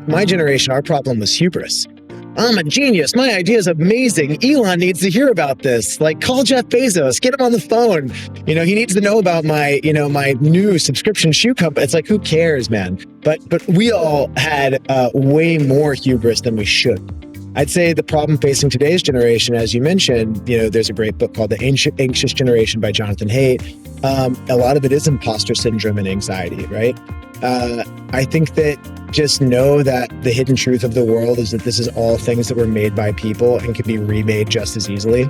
my generation, our problem was hubris. I'm a genius. My idea is amazing. Elon needs to hear about this. Like, call Jeff Bezos, get him on the phone. He needs to know about my new subscription shoe company. It's like, who cares, man? But we all had way more hubris than we should. I'd say the problem facing today's generation, as you mentioned, there's a great book called The Anxious Generation by Jonathan Haidt. A lot of it is imposter syndrome and anxiety, right? I think that just know that the hidden truth of the world is that this is all things that were made by people and can be remade just as easily.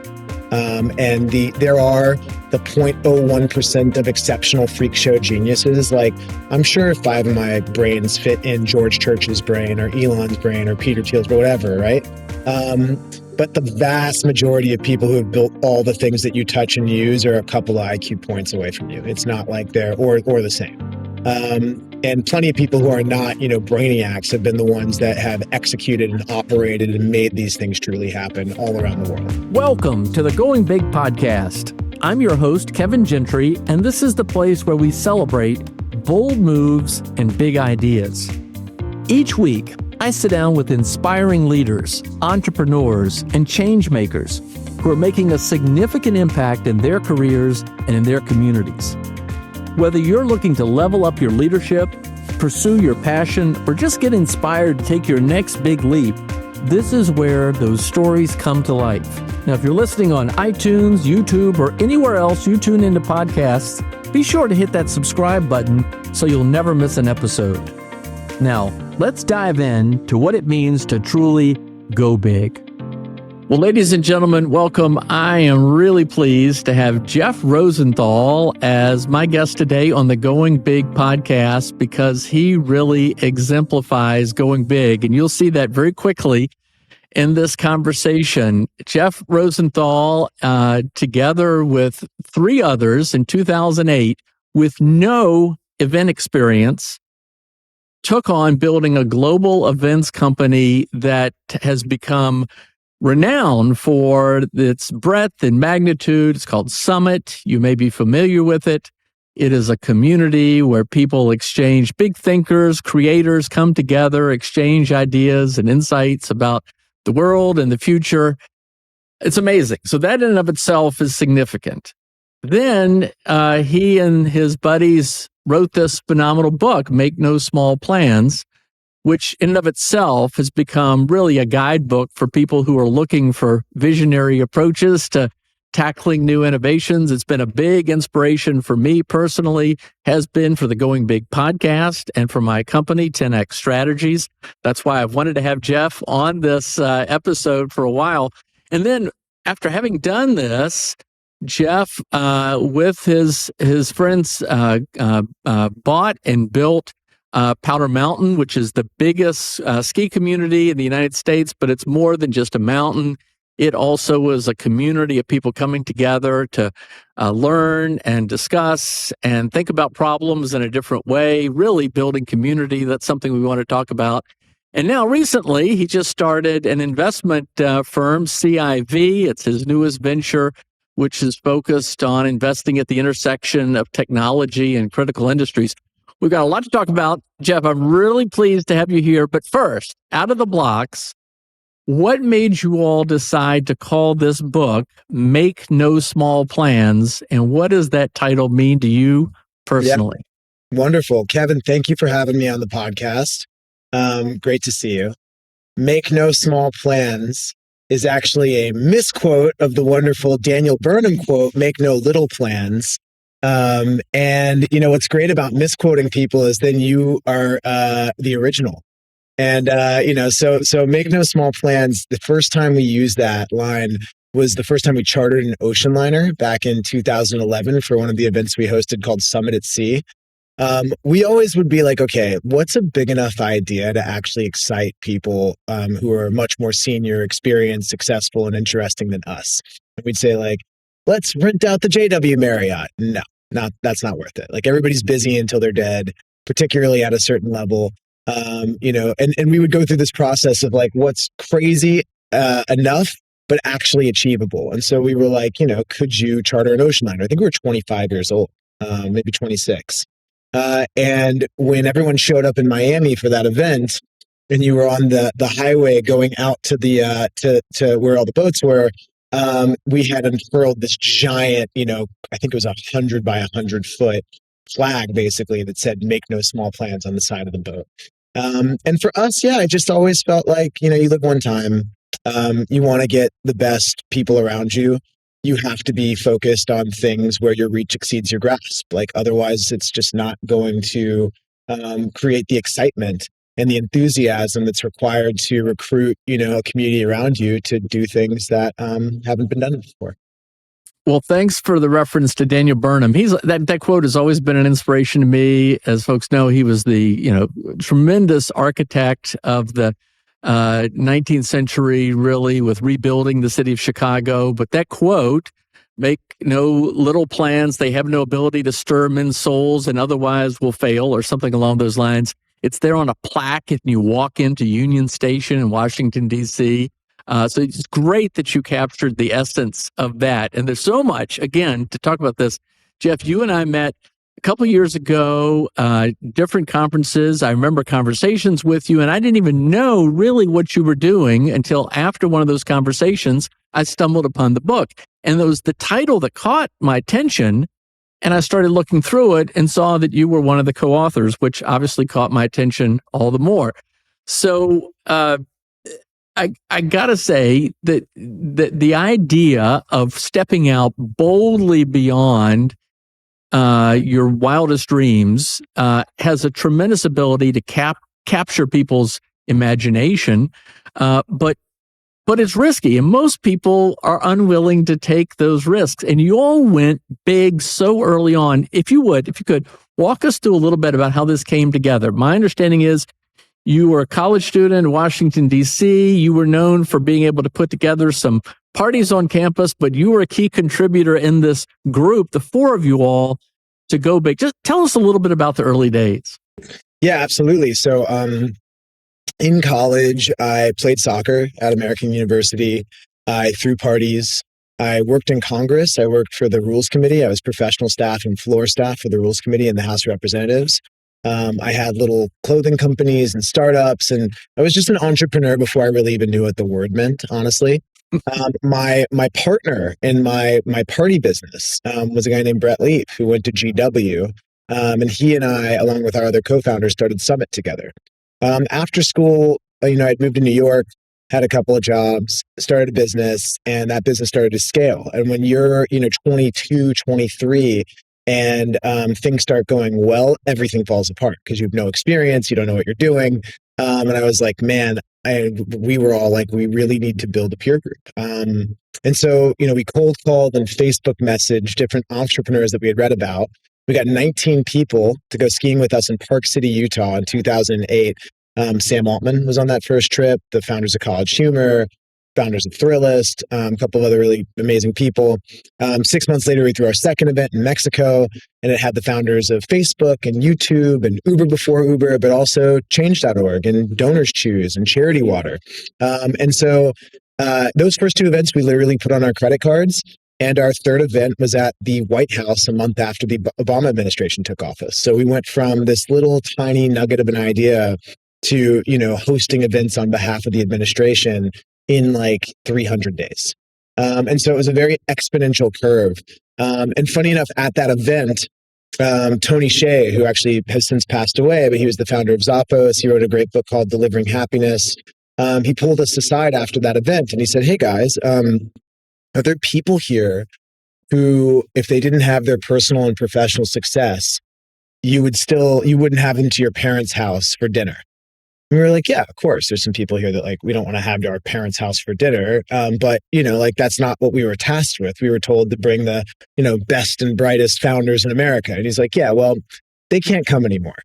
And there are the 0.01% of exceptional freak show geniuses. Like, I'm sure 5 of my brains fit in George Church's brain or Elon's brain or Peter Thiel's or whatever, right? But the vast majority of people who have built all the things that you touch and use are a couple of IQ points away from you. It's not like they're or the same. And plenty of people who are not, brainiacs have been the ones that have executed and operated and made these things truly happen all around the world. Welcome to the Going Big podcast. I'm your host, Kevin Gentry, and this is the place where we celebrate bold moves and big ideas. Each week, I sit down with inspiring leaders, entrepreneurs, and change makers who are making a significant impact in their careers and in their communities. Whether you're looking to level up your leadership, pursue your passion, or just get inspired to take your next big leap, this is where those stories come to life. Now, if you're listening on iTunes, YouTube, or anywhere else you tune into podcasts, be sure to hit that subscribe button so you'll never miss an episode. Now, let's dive in to what it means to truly go big. Well, ladies and gentlemen, welcome. I am really pleased to have Jeff Rosenthal as my guest today on the Going Big podcast because he really exemplifies going big, and you'll see that very quickly in this conversation. Jeff Rosenthal, together with 3 others in 2008, with no event experience, took on building a global events company that has become renowned for its breadth and magnitude. It's called Summit. You may be familiar with it. It is a community where people exchange, big thinkers, creators come together, exchange ideas and insights about the world and the future. It's amazing. So that in and of itself is significant. Then he and his buddies wrote this phenomenal book, Make No Small Plans, which in and of itself has become really a guidebook for people who are looking for visionary approaches to tackling new innovations. It's been a big inspiration for me personally, has been for the Going Big podcast and for my company, 10X Strategies. That's why I've wanted to have Jeff on this episode for a while. And then after having done this, Jeff, with his friends, bought and built Powder Mountain, which is the biggest ski community in the United States, but it's more than just a mountain. It also is a community of people coming together to learn and discuss and think about problems in a different way, really building community. That's something we want to talk about. And now recently, he just started an investment firm, CIV. It's his newest venture, which is focused on investing at the intersection of technology and critical industries. We've got a lot to talk about. Jeff, I'm really pleased to have you here. But first, out of the blocks, what made you all decide to call this book Make No Small Plans? And what does that title mean to you personally? Yep. Wonderful. Kevin, thank you for having me on the podcast. Great to see you. Make No Small Plans is actually a misquote of the wonderful Daniel Burnham quote, Make No Little Plans. And what's great about misquoting people is then you are the original. And so Make No Small Plans, the first time we used that line was the first time we chartered an ocean liner back in 2011 for one of the events we hosted called Summit at Sea. We always would be like, okay, what's a big enough idea to actually excite people who are much more senior, experienced, successful, and interesting than us? And we'd say like, let's rent out the JW Marriott. No, that's not worth it. Like, everybody's busy until they're dead, particularly at a certain level. And we would go through this process of like, what's crazy enough, but actually achievable. And so we were like, could you charter an ocean liner? I think we were 25 years old, maybe 26. And when everyone showed up in Miami for that event, and you were on the highway going out to the to where all the boats were, we had unfurled this giant, I think it was 100 by 100 foot flag basically that said "Make no small plans" on the side of the boat. And for us, yeah, I just always felt like, you live one time. You want to get the best people around you. You have to be focused on things where your reach exceeds your grasp. Like otherwise, it's just not going to create the excitement and the enthusiasm that's required to recruit, a community around you to do things that haven't been done before. Well, thanks for the reference to Daniel Burnham. That quote has always been an inspiration to me. As folks know, he was the tremendous architect of the 19th century, really, with rebuilding the city of Chicago. But that quote, "Make no little plans; they have no ability to stir men's souls, and otherwise will fail," or something along those lines. It's there on a plaque if you walk into Union Station in Washington, D.C. So it's great that you captured the essence of that. And there's so much, again, to talk about this. Jeff, you and I met a couple of years ago, different conferences. I remember conversations with you, and I didn't even know really what you were doing until after one of those conversations, I stumbled upon the book. And it was the title that caught my attention. And I started looking through it and saw that you were one of the co-authors, which obviously caught my attention all the more. So, I gotta say that the idea of stepping out boldly beyond your wildest dreams has a tremendous ability to capture people's imagination, but it's risky, and most people are unwilling to take those risks. And you all went big so early on. If you could walk us through a little bit about how this came together. My understanding is, you were a college student in Washington, D.C. You were known for being able to put together some parties on campus, but you were a key contributor in this group, the four of you all, to go big. Just tell us a little bit about the early days. Yeah, absolutely. So in college, I played soccer at American University. I threw parties. I worked in Congress. I worked for the Rules Committee. I was professional staff and floor staff for the Rules Committee in the House of Representatives. I had little clothing companies and startups, and I was just an entrepreneur before I really even knew what the word meant, honestly. My partner in my party business was a guy named Brett Leap, who went to GW, and he and I, along with our other co-founders, started Summit together. After school, I'd moved to New York, had a couple of jobs, started a business, and that business started to scale. And when you're 22, 23, and things start going well, everything falls apart because you have no experience, you don't know what you're doing. And I was like, man, we were all like, we really need to build a peer group. And so, we cold called and Facebook messaged different entrepreneurs that we had read about. We got 19 people to go skiing with us in Park City, Utah in 2008. Sam Altman was on that first trip, the founders of College Humor, founders of Thrillist, a couple of other really amazing people. 6 months later, we threw our second event in Mexico, and it had the founders of Facebook and YouTube and Uber before Uber, but also Change.org and Donors Choose and Charity Water. And so those first two events, we literally put on our credit cards. And our third event was at the White House a month after the Obama administration took office. So we went from this little tiny nugget of an idea to, hosting events on behalf of the administration in like 300 days. And so it was a very exponential curve. And funny enough, at that event, Tony Hsieh, who actually has since passed away, but he was the founder of Zappos. He wrote a great book called Delivering Happiness. He pulled us aside after that event and he said, hey guys, are there people here who, if they didn't have their personal and professional success, you wouldn't have them to your parents' house for dinner? And we were like, yeah, of course. There's some people here that like, we don't want to have to our parents' house for dinner. But that's not what we were tasked with. We were told to bring the, best and brightest founders in America. And he's like, yeah, well, they can't come anymore.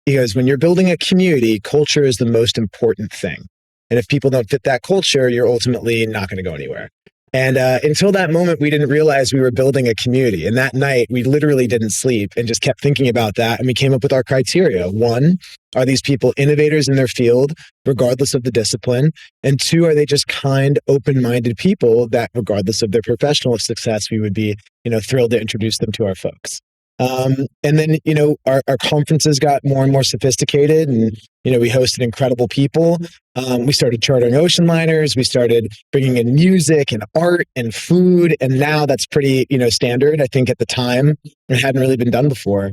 Because when you're building a community, culture is the most important thing. And if people don't fit that culture, you're ultimately not going to go anywhere. And until that moment, we didn't realize we were building a community. And that night, we literally didn't sleep and just kept thinking about that. And we came up with our criteria. One, are these people innovators in their field, regardless of the discipline? And two, are they just kind, open-minded people that, regardless of their professional success, we would be, thrilled to introduce them to our folks. And then, our conferences got more and more sophisticated, and, we hosted incredible people. We started chartering ocean liners. We started bringing in music and art and food. And now that's pretty, standard. I think at the time it hadn't really been done before,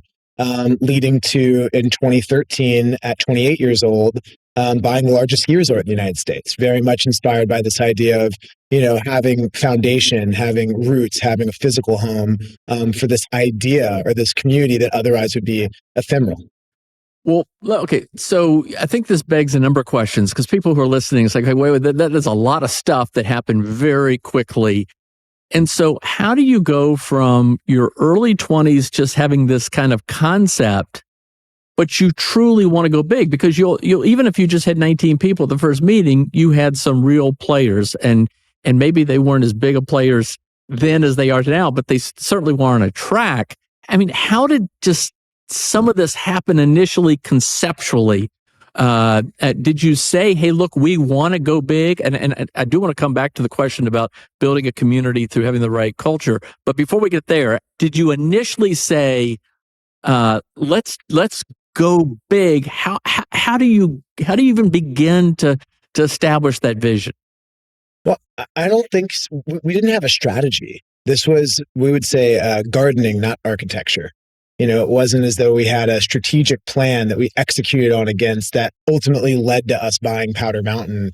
leading to in 2013 at 28 years old, buying the largest ski resort in the United States, very much inspired by this idea of, having foundation, having roots, having a physical home, for this idea or this community that otherwise would be ephemeral. Well, okay. So I think this begs a number of questions, because people who are listening, it's like, hey, wait, that is a lot of stuff that happened very quickly. And so how do you go from your early 20s just having this kind of concept, but you truly want to go big? Because you'll even if you just had 19 people at the first meeting, you had some real players, and maybe they weren't as big of players then as they are now, but they certainly were on a track. I mean, how did just some of this happen initially conceptually? Did you say, hey, look, we want to go big? And I do want to come back to the question about building a community through having the right culture. But before we get there, did you initially say, let's go big? How do you even begin to establish that vision? Well, I don't think we didn't have a strategy. This was, we would say, gardening, not architecture. It wasn't as though we had a strategic plan that we executed on against that ultimately led to us buying Powder Mountain.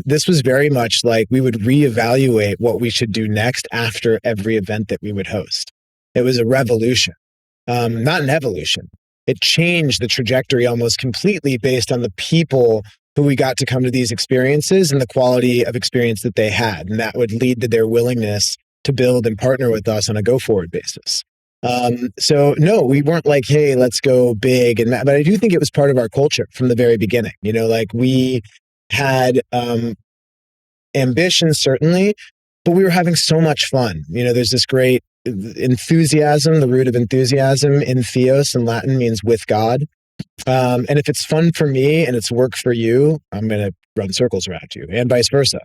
This was very much like we would reevaluate what we should do next after every event that we would host. It was a revolution, not an evolution. It changed the trajectory almost completely based on the people who we got to come to these experiences and the quality of experience that they had. And that would lead to their willingness to build and partner with us on a go-forward basis. So no, we weren't like, hey, let's go big. But I do think it was part of our culture from the very beginning. Like we had ambition, certainly, but we were having so much fun. There's this great enthusiasm. The root of enthusiasm in theos in Latin means with God. And if it's fun for me and it's work for you, I'm going to run circles around you, and vice versa.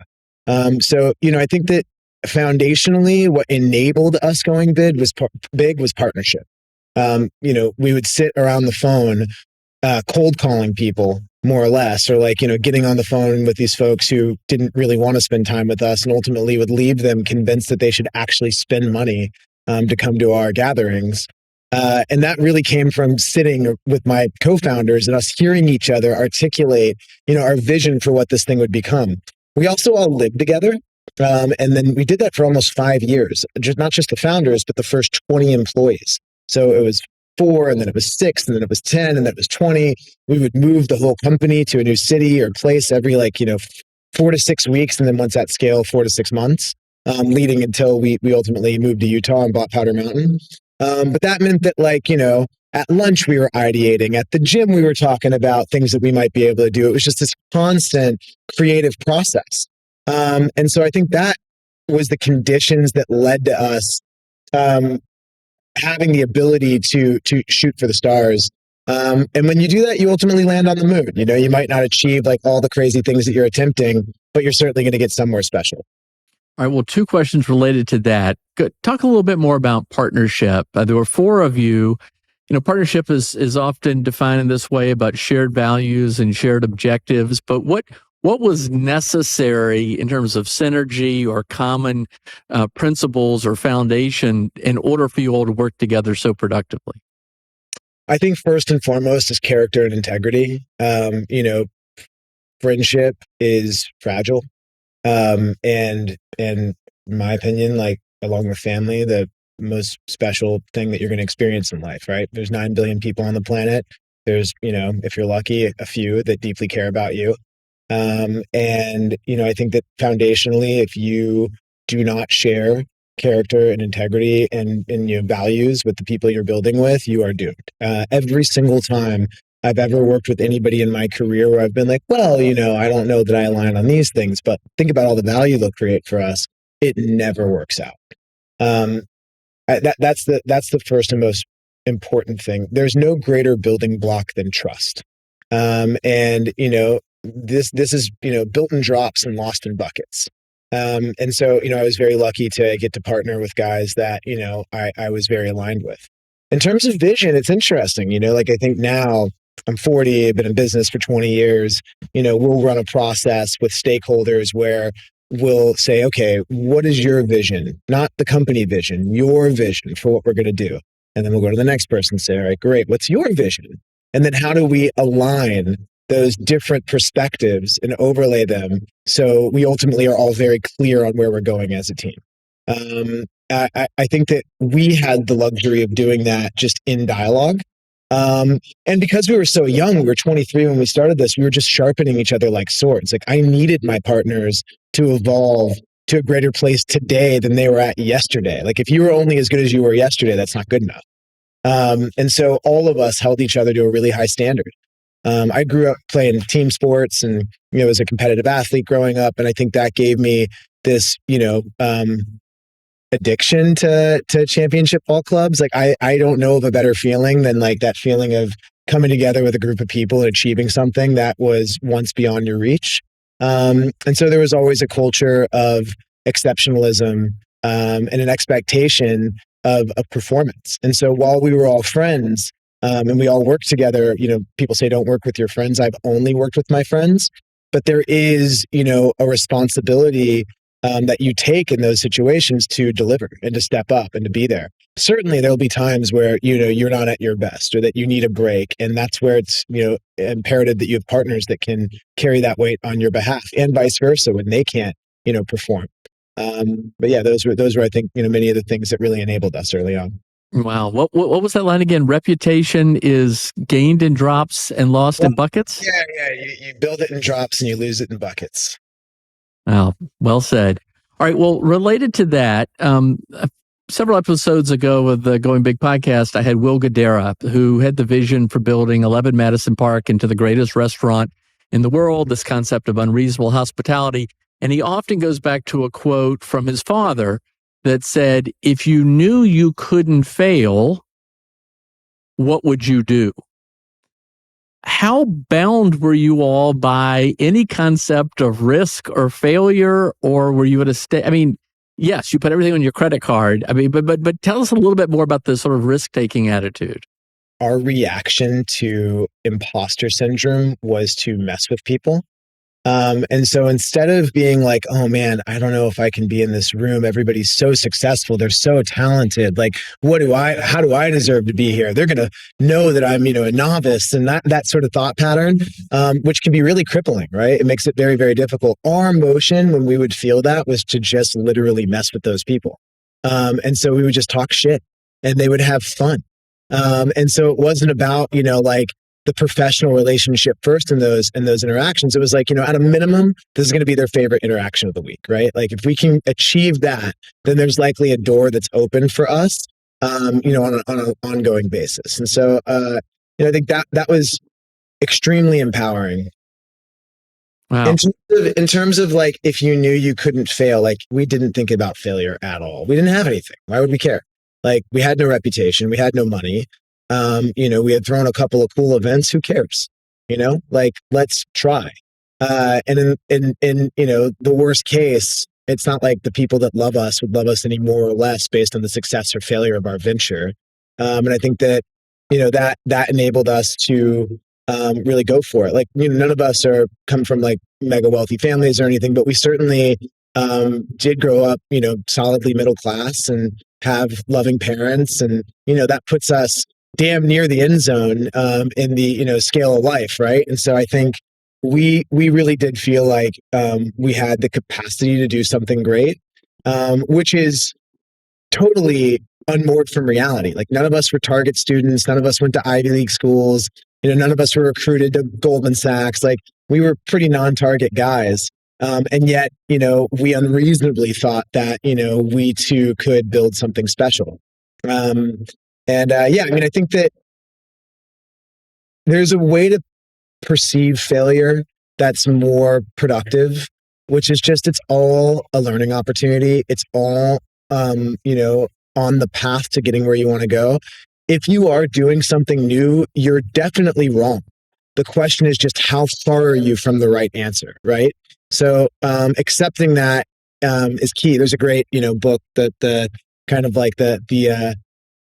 So, I think that foundationally, what enabled us going big was partnership. We would sit around the phone, cold calling people, more or less, or getting on the phone with these folks who didn't really want to spend time with us, and ultimately would leave them convinced that they should actually spend money to come to our gatherings. And that really came from sitting with my co-founders and us hearing each other articulate, our vision for what this thing would become. We also all lived together. And then we did that for almost 5 years, not just the founders, but the first 20 employees. So it was 4, and then it was 6, and then it was 10, and then it was 20. We would move the whole company to a new city or place every 4 to 6 weeks. And then once at scale, 4 to 6 months, leading until we ultimately moved to Utah and bought Powder Mountain. But that meant that at lunch we were ideating, at the gym we were talking about things that we might be able to do. It was just this constant creative process. And so I think that was the conditions that led to us having the ability to shoot for the stars. And when you do that, you ultimately land on the moon. You might not achieve all the crazy things that you're attempting, but you're certainly going to get somewhere special. All right. Well, 2 questions related to that. Talk a little bit more about partnership. There were 4 of you. Partnership is often defined in this way, about shared values and shared objectives. But what was necessary in terms of synergy or common principles or foundation in order for you all to work together so productively? I think first and foremost is character and integrity. Friendship is fragile. And in my opinion, along with family, the most special thing that you're going to experience in life, right? There's 9 billion people on the planet. There's, if you're lucky, a few that deeply care about you. And I think that foundationally, if you do not share character and integrity and values with the people you're building with, you are doomed. Every single time I've ever worked with anybody in my career where I've been like, well, I don't know that I align on these things, but think about all the value they'll create for us. It never works out. That's the first and most important thing. There's no greater building block than trust. And this is built in drops and lost in buckets. And so I was very lucky to get to partner with guys that I was very aligned with. In terms of vision, it's interesting, like I think now I'm 40, I've been in business for 20 years, we'll run a process with stakeholders where we'll say, okay, what is your vision? Not the company vision, your vision for what we're going to do. And then we'll go to the next person and say, all right, great, what's your vision? And then how do we align those different perspectives and overlay them so we ultimately are all very clear on where we're going as a team? I think that we had the luxury of doing that just in dialogue. And because we were so young, we were 23 when we started this, we were just sharpening each other like swords. Like I needed my partners to evolve to a greater place today than they were at yesterday. Like if you were only as good as you were yesterday, that's not good enough. And so all of us held each other to a really high standard. I grew up playing team sports and, was a competitive athlete growing up. And I think that gave me this, addiction to championship ball clubs. Like I don't know of a better feeling than like that feeling of coming together with a group of people and achieving something that was once beyond your reach. And so there was always a culture of exceptionalism and an expectation of performance. And so while we were all friends and we all worked together, people say don't work with your friends. I've only worked with my friends, but there is, a responsibility that you take in those situations to deliver and to step up and to be there. Certainly there'll be times where, you're not at your best or that you need a break. And that's where it's, imperative that you have partners that can carry that weight on your behalf and vice versa when they can't, perform. But yeah, those were, I think, many of the things that really enabled us early on. Wow. What was that line again? Reputation is gained in drops and lost in buckets? Yeah. You build it in drops and you lose it in buckets. Wow. Well said. All right. Well, related to that, several episodes ago of the Going Big podcast, I had Will Guidara, who had the vision for building 11 Madison Park into the greatest restaurant in the world, this concept of unreasonable hospitality. And he often goes back to a quote from his father that said, if you knew you couldn't fail, what would you do? How bound were you all by any concept of risk or failure, or were you at a state? I mean, yes, you put everything on your credit card. I mean, but tell us a little bit more about this sort of risk-taking attitude. Our reaction to imposter syndrome was to mess with people. And so instead of being like, oh man, I don't know if I can be in this room. Everybody's so successful. They're so talented. Like, how do I deserve to be here? They're going to know that I'm, a novice, and that sort of thought pattern, which can be really crippling, right? It makes it very, very difficult. Our motion when we would feel that was to just literally mess with those people. And so we would just talk shit and they would have fun. And so it wasn't about, like, the professional relationship first in those interactions. It was like, at a minimum, this is going to be their favorite interaction of the week, right? Like if we can achieve that, then there's likely a door that's open for us, on an ongoing basis. And so, I think that was extremely empowering. Wow. In terms of like, if you knew you couldn't fail, like we didn't think about failure at all. We didn't have anything. Why would we care? Like we had no reputation. We had no money. We had thrown a couple of cool events. Who cares? Like let's try. And in the worst case, it's not like the people that love us would love us any more or less based on the success or failure of our venture. And I think that, that enabled us to really go for it. Like, none of us come from like mega wealthy families or anything, but we certainly did grow up, solidly middle class and have loving parents. And, that puts us damn near the end zone in the scale of life, right? And so I think we really did feel like we had the capacity to do something great, which is totally unmoored from reality. Like none of us were Target students, none of us went to Ivy League schools, none of us were recruited to Goldman Sachs. Like we were pretty non-target guys. And yet, we unreasonably thought that, we too could build something special. I think that there's a way to perceive failure that's more productive, which is just, it's all a learning opportunity. It's all, on the path to getting where you want to go. If you are doing something new, you're definitely wrong. The question is just how far are you from the right answer, right? So accepting that is key. There's a great, book that the kind of like the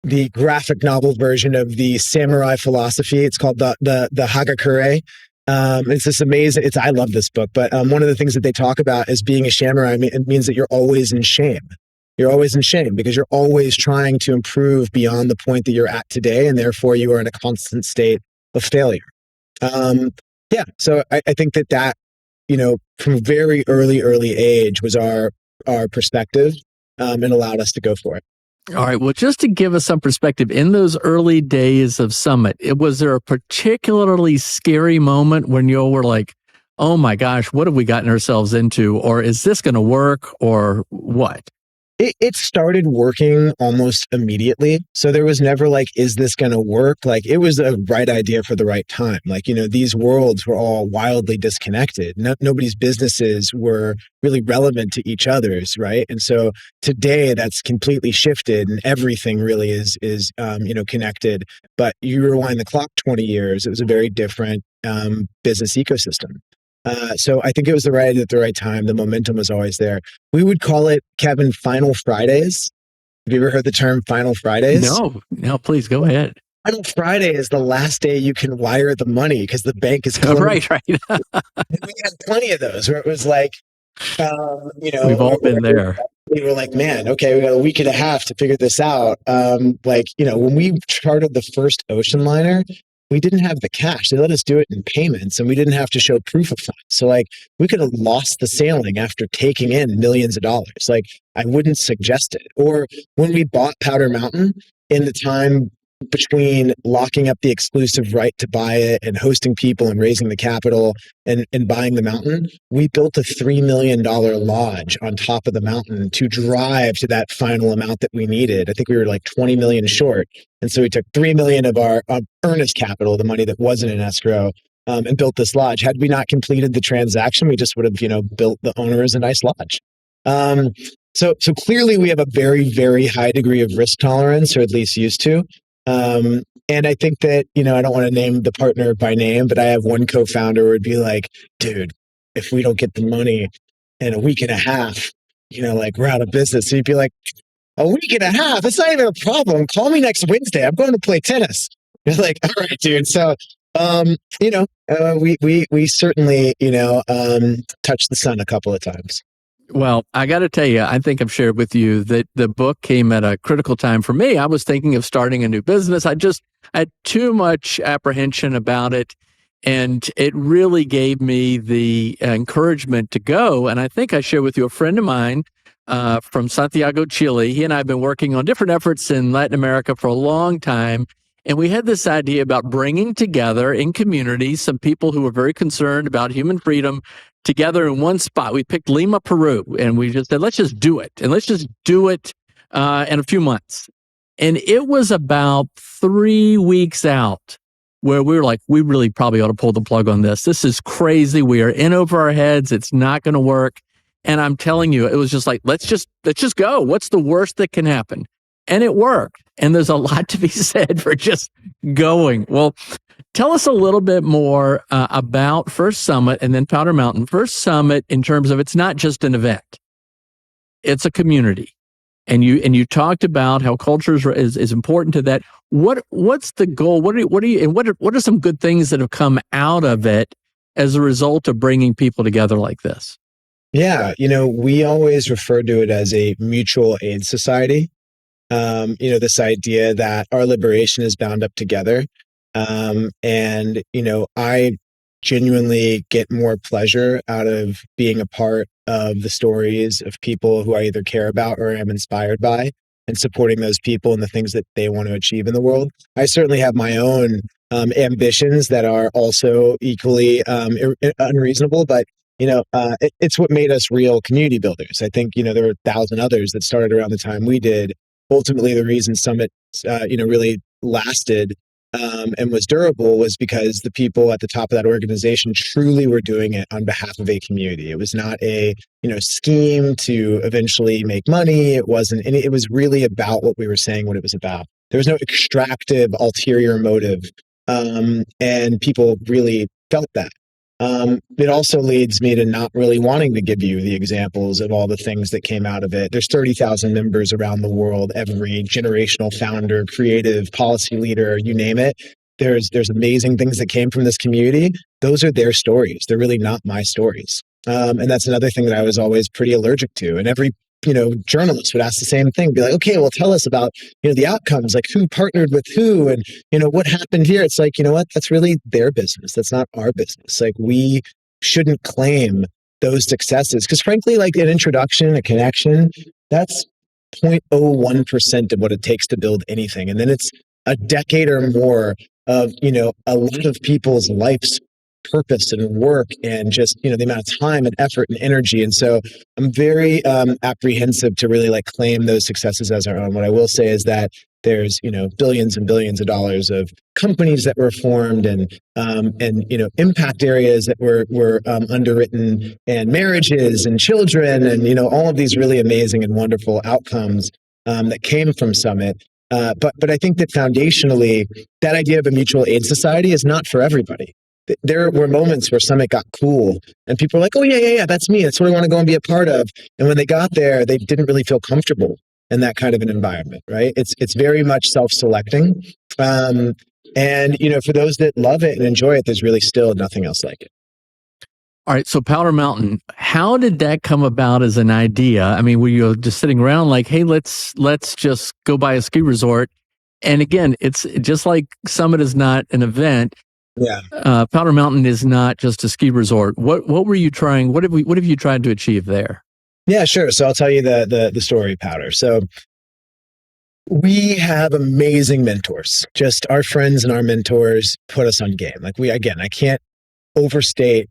the graphic novel version of the samurai philosophy. It's called the Hagakure. It's this amazing. I love this book, but one of the things that they talk about is being a samurai. It means that you're always in shame. You're always in shame because you're always trying to improve beyond the point that you're at today, and therefore you are in a constant state of failure. Yeah, so I think that from very early age was our perspective, and allowed us to go for it. All right. Well, just to give us some perspective, in those early days of Summit, was there a particularly scary moment when you were like, oh my gosh, what have we gotten ourselves into? Or is this going to work or what? It started working almost immediately. So there was never like, is this going to work? Like it was the right idea for the right time. Like, these worlds were all wildly disconnected. Nobody's businesses were really relevant to each other's, right? And so today that's completely shifted and everything really is connected. But you rewind the clock 20 years, it was a very different business ecosystem. So I think it was the right idea at the right time. The momentum was always there. We would call it, Kevin, Final Fridays. Have you ever heard the term Final Fridays? No, please go ahead. Final Friday is the last day you can wire the money because the bank is closed. Right. And we had plenty of those where it was like, we've all been there. We were like, man, okay, we got a week and a half to figure this out. When we chartered the first ocean liner, we didn't have the cash. They let us do it in payments and we didn't have to show proof of funds. So like we could have lost the sailing after taking in millions of dollars. Like I wouldn't suggest it. Or when we bought Powder Mountain, in the time between locking up the exclusive right to buy it and hosting people and raising the capital and buying the mountain, we built a $3 million lodge on top of the mountain to drive to that final amount that we needed. I think we were like 20 million short. And so we took 3 million of our earnest capital, the money that wasn't in escrow, and built this lodge. Had we not completed the transaction, we just would have, built the owner as a nice lodge. So clearly we have a very, very high degree of risk tolerance, or at least used to. And I think that, I don't want to name the partner by name, but I have one co-founder who would be like, dude, if we don't get the money in a week and a half, we're out of business. So you'd be like, a week and a half? It's not even a problem. Call me next Wednesday. I'm going to play tennis. You're like, all right, dude. So, we certainly, touched the sun a couple of times. Well, I got to tell you, I think I've shared with you that the book came at a critical time for me. I was thinking of starting a new business. I had too much apprehension about it. And it really gave me the encouragement to go. And I think I shared with you a friend of mine from Santiago, Chile. He and I have been working on different efforts in Latin America for a long time. And we had this idea about bringing together in communities some people who were very concerned about human freedom together in one spot. We picked Lima, Peru, and we just said, let's just do it. And let's just do it in a few months. And it was about 3 weeks out where we were like, we really probably ought to pull the plug on this. This is crazy. We are in over our heads. It's not going to work. And I'm telling you, it was just like, let's just go. What's the worst that can happen? And it worked. And there's a lot to be said for just going. Well, tell us a little bit more about First Summit and then Powder Mountain. First Summit, in terms of it's not just an event, it's a community. And you talked about how culture is important to that. What's the goal? What are some good things that have come out of it as a result of bringing people together like this? Yeah, we always refer to it as a mutual aid society. This idea that our liberation is bound up together. I genuinely get more pleasure out of being a part of the stories of people who I either care about or am inspired by, and supporting those people and the things that they want to achieve in the world. I certainly have my own ambitions that are also equally unreasonable, but it's what made us real community builders. I think there were 1,000 others that started around the time we did. Ultimately, the reason Summit, really lasted and was durable was because the people at the top of that organization truly were doing it on behalf of a community. It was not a scheme to eventually make money. It wasn't, and it was really about what we were saying, what it was about. There was no extractive, ulterior motive, and people really felt that. It also leads me to not really wanting to give you the examples of all the things that came out of it. There's 30,000 members around the world, every generational founder, creative, policy leader, you name it. There's amazing things that came from this community. Those are their stories. They're really not my stories. And that's another thing that I was always pretty allergic to. And every journalist would ask the same thing, be like, okay, well, tell us about, the outcomes, like who partnered with who and, what happened here. It's like, you know what, that's really their business. That's not our business. Like we shouldn't claim those successes because frankly, like an introduction, a connection, that's 0.01% of what it takes to build anything. And then it's a decade or more of, a lot of people's life's purpose and work and just, the amount of time and effort and energy. And so I'm very apprehensive to really like claim those successes as our own. What I will say is that there's, billions and billions of dollars of companies that were formed and impact areas that were underwritten and marriages and children and, all of these really amazing and wonderful outcomes that came from Summit. But I think that foundationally, that idea of a mutual aid society is not for everybody. There were moments where Summit got cool and people were like, oh, yeah, that's me. That's what I want to go and be a part of. And when they got there, they didn't really feel comfortable in that kind of an environment, right? It's very much self-selecting. And, for those that love it and enjoy it, there's really still nothing else like it. All right. So Powder Mountain, how did that come about as an idea? I mean, were you just sitting around like, hey, let's just go buy a ski resort? And again, it's just like Summit is not an event. Yeah. Powder Mountain is not just a ski resort. What were you trying? What have you tried to achieve there? Yeah, sure. So I'll tell you the story, Powder. So we have amazing mentors. Just our friends and our mentors put us on game. Like I can't overstate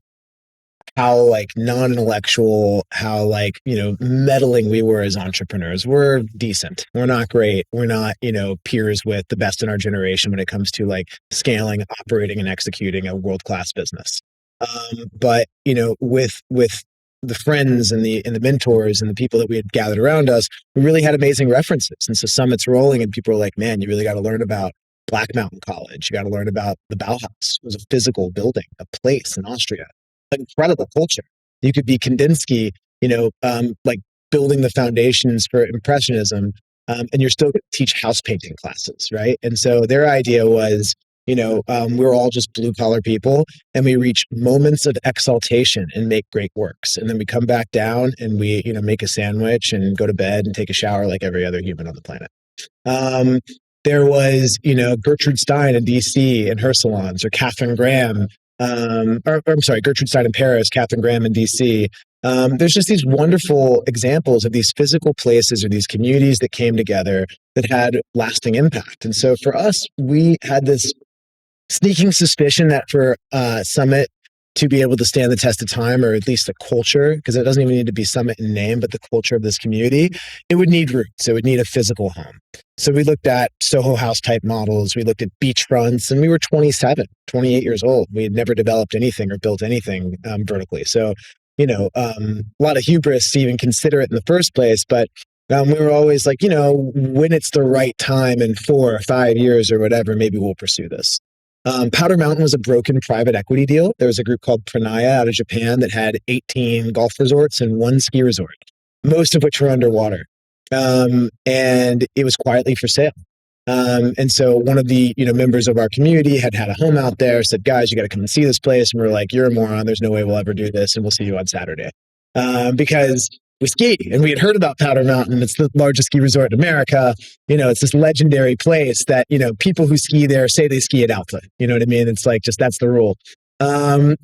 how like non-intellectual, how like, meddling we were as entrepreneurs. We're decent. We're not great. We're not, peers with the best in our generation when it comes to like scaling, operating and executing a world-class business. But, with the friends and the mentors and the people that we had gathered around us, we really had amazing references. And so Summit's rolling and people are like, man, you really got to learn about Black Mountain College. You got to learn about the Bauhaus. It was a physical building, a place in Austria. Incredible culture. You could be Kandinsky, like building the foundations for Impressionism, and you're still going to teach house painting classes, right? And so their idea was, we're all just blue collar people, and we reach moments of exaltation and make great works, and then we come back down and we, make a sandwich and go to bed and take a shower like every other human on the planet. There was, Gertrude Stein in DC and her salons, or Catherine Graham. Gertrude Stein in Paris, Catherine Graham in DC. There's just these wonderful examples of these physical places or these communities that came together that had lasting impact. And so for us, we had this sneaking suspicion that for Summit to be able to stand the test of time, or at least the culture, because it doesn't even need to be Summit in name, but the culture of this community, it would need roots. It would need a physical home. So we looked at Soho House type models. We looked at beachfronts, and we were 27, 28 years old. We had never developed anything or built anything vertically. So, a lot of hubris to even consider it in the first place. But we were always like, when it's the right time in 4 or 5 years or whatever, maybe we'll pursue this. Powder Mountain was a broken private equity deal. There was a group called Pranaya out of Japan that had 18 golf resorts and 1 ski resort, most of which were underwater. And it was quietly for sale. And so one of the, members of our community had a home out there, said, guys, you got to come and see this place. And we're like, you're a moron. There's no way we'll ever do this. And we'll see you on Saturday. Because we ski and we had heard about Powder Mountain. It's the largest ski resort in America. It's this legendary place that, people who ski there say they ski at alpha. You know what I mean? It's like, just, that's the rule. And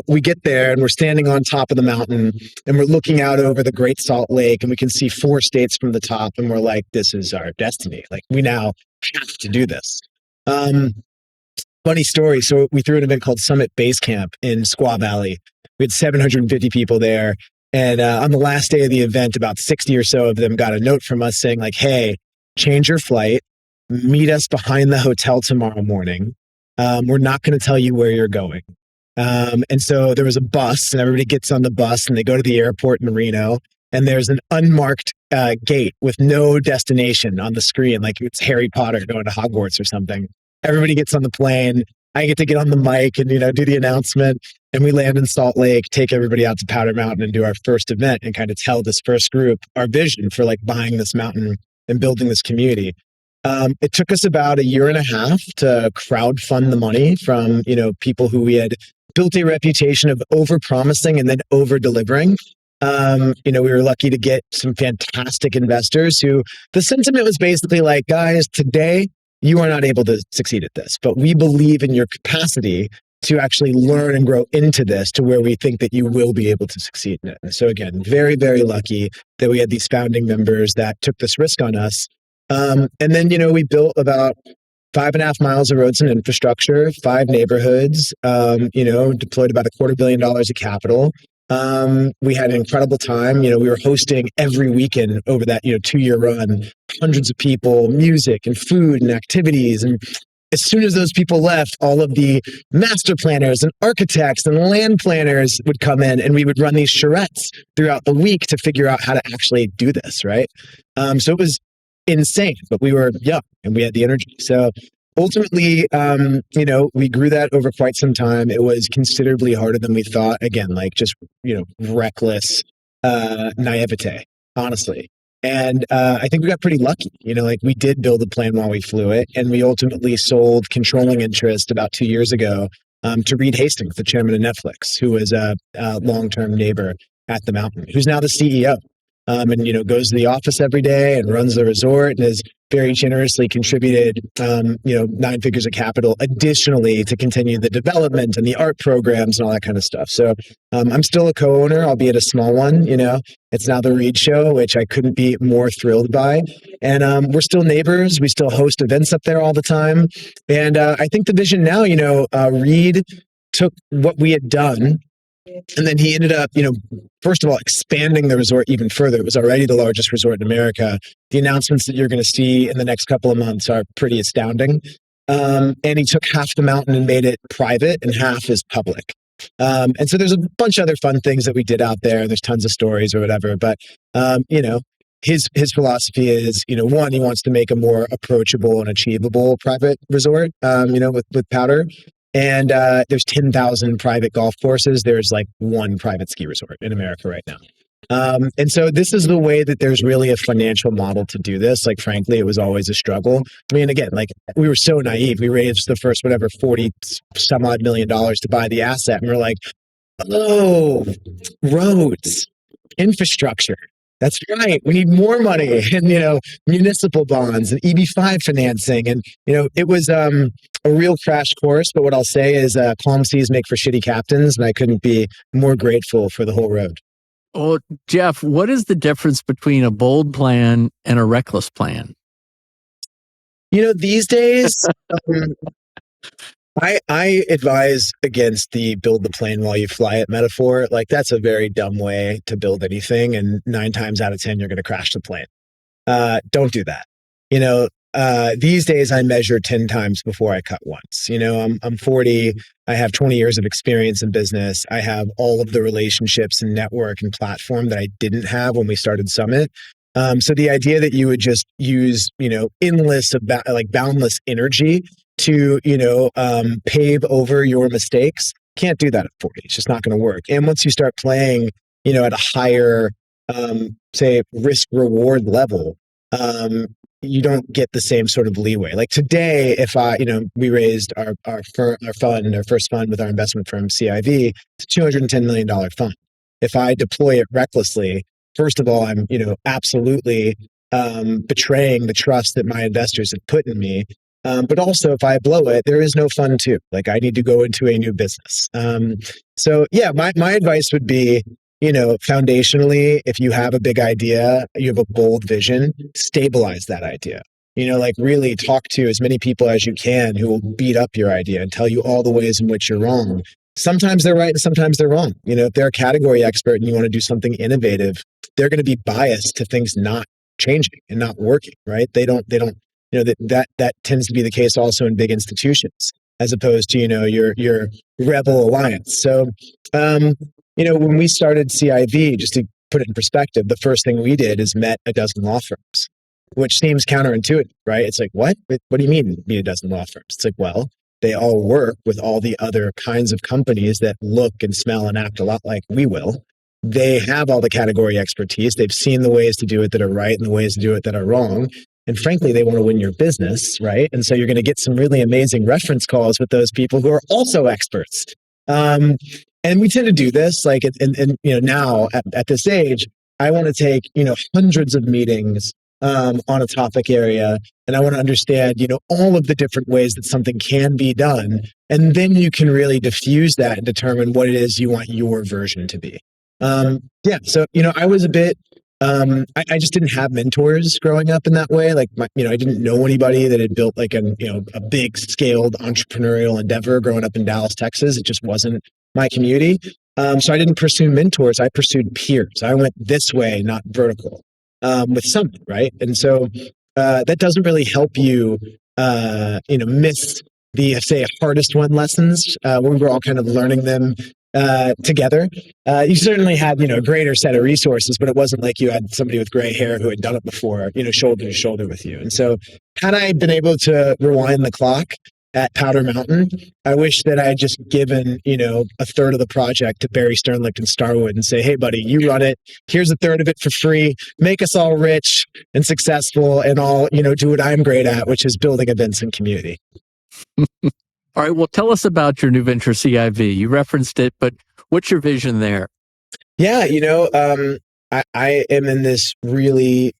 we get there and we're standing on top of the mountain and we're looking out over the Great Salt Lake and we can see 4 states from the top. And we're like, this is our destiny. Like, we now have to do this. Funny story. So we threw an event called Summit Base Camp in Squaw Valley. We had 750 people there. And on the last day of the event, about 60 or so of them got a note from us saying like, hey, change your flight, meet us behind the hotel tomorrow morning. We're not going to tell you where you're going. And so there was a bus and everybody gets on the bus and they go to the airport in Reno and there's an unmarked gate with no destination on the screen. Like it's Harry Potter going to Hogwarts or something. Everybody gets on the plane. I get to get on the mic and, do the announcement. And we land in Salt Lake, take everybody out to Powder Mountain and do our first event and kind of tell this first group our vision for like buying this mountain and building this community. It took us about a year and a half to crowdfund the money from, people who we had built a reputation of over-promising and then over-delivering. We were lucky to get some fantastic investors who the sentiment was basically like, guys, today you are not able to succeed at this, but we believe in your capacity to actually learn and grow into this to where we think that you will be able to succeed in it. And so again, very, very lucky that we had these founding members that took this risk on us. And then, we built about 5.5 miles of roads and infrastructure, 5 neighborhoods, deployed about $250 million of capital. We had an incredible time. We were hosting every weekend over that, 2-year run, hundreds of people, music and food and activities. And as soon as those people left, all of the master planners and architects and land planners would come in and we would run these charrettes throughout the week to figure out how to actually do this, right? So it was insane, but we were young and we had the energy. So ultimately, we grew that over quite some time. It was considerably harder than we thought. Again, like just, reckless naivete, honestly. And I think we got pretty lucky. We did build a plan while we flew it. And we ultimately sold controlling interest about 2 years ago to Reed Hastings, the chairman of Netflix, who was a long-term neighbor at the mountain, who's now the CEO. And goes to the office every day and runs the resort and has very generously contributed 9 figures of capital additionally to continue the development and the art programs and all that kind of stuff. So I'm still a co-owner, albeit a small one. It's now the Reed Show, which I couldn't be more thrilled by. And we're still neighbors. We still host events up there all the time. And I think the vision now, Reed took what we had done. And then he ended up, first of all, expanding the resort even further. It was already the largest resort in America. The announcements that you're going to see in the next couple of months are pretty astounding. And he took half the mountain and made it private and half is public. And so there's a bunch of other fun things that we did out there. There's tons of stories or whatever. But, his philosophy is, one, he wants to make a more approachable and achievable private resort, with Powder. And there's 10,000 private golf courses. There's like 1 private ski resort in America right now. And so this is the way that there's really a financial model to do this. Like, frankly, it was always a struggle. I mean, again, like we were so naive. We raised the first, 40 some odd million dollars to buy the asset. And we're like, oh, roads, infrastructure. That's right. We need more money and, municipal bonds and EB5 financing. And, it was a real crash course. But what I'll say is calm seas make for shitty captains. And I couldn't be more grateful for the whole road. Well, Jeff, what is the difference between a bold plan and a reckless plan? These days, I advise against the build the plane while you fly it metaphor. Like, that's a very dumb way to build anything. And 9 times out of 10, you're going to crash the plane. Don't do that. These days I measure 10 times before I cut once. I'm 40. I have 20 years of experience in business. I have all of the relationships and network and platform that I didn't have when we started Summit. So the idea that you would just use, endless, boundless energy to, pave over your mistakes, can't do that at 40. It's just not going to work. And once you start playing, at a higher, say, risk reward level, you don't get the same sort of leeway. Like today, if we raised our first fund with our investment firm, CIV, it's a $210 million fund. If I deploy it recklessly, first of all, I'm, absolutely betraying the trust that my investors have put in me. But also, if I blow it, there is no fun too. Like, I need to go into a new business. So yeah, my advice would be, foundationally, if you have a big idea, you have a bold vision, stabilize that idea. Really talk to as many people as you can who will beat up your idea and tell you all the ways in which you're wrong. Sometimes they're right and sometimes they're wrong. If they're a category expert and you want to do something innovative, they're going to be biased to things not changing and not working, right? They don't, that tends to be the case also in big institutions, as opposed to, your rebel alliance. So, when we started CIV, just to put it in perspective, the first thing we did is met a dozen law firms, which seems counterintuitive, right? It's like, what? What do you mean meet a dozen law firms? It's like, well, they all work with all the other kinds of companies that look and smell and act a lot like we will. They have all the category expertise. They've seen the ways to do it that are right and the ways to do it that are wrong. And frankly, they want to win your business, right? And so you're going to get some really amazing reference calls with those people who are also experts. And we tend to do this, like, and now at this age, I want to take, hundreds of meetings on a topic area, and I want to understand, all of the different ways that something can be done. And then you can really diffuse that and determine what it is you want your version to be. So, I was a bit, I just didn't have mentors growing up in that way. Like, I didn't know anybody that had built like a big scaled entrepreneurial endeavor growing up in Dallas, Texas. It just wasn't my community. So I didn't pursue mentors. I pursued peers. I went this way, not vertical, with something, right? And so, that doesn't really help you, miss the, say, hardest won lessons, when we were all kind of learning them together. You certainly had, a greater set of resources, but it wasn't like you had somebody with gray hair who had done it before, shoulder to shoulder with you. And so had I been able to rewind the clock at Powder Mountain, I wish that I had just given, a third of the project to Barry Sternlicht and Starwood and say, hey, buddy, you run it. Here's a third of it for free. Make us all rich and successful and all, do what I'm great at, which is building events and community. All right. Well, tell us about your new venture, CIV. You referenced it, but what's your vision there? Yeah, I am in this really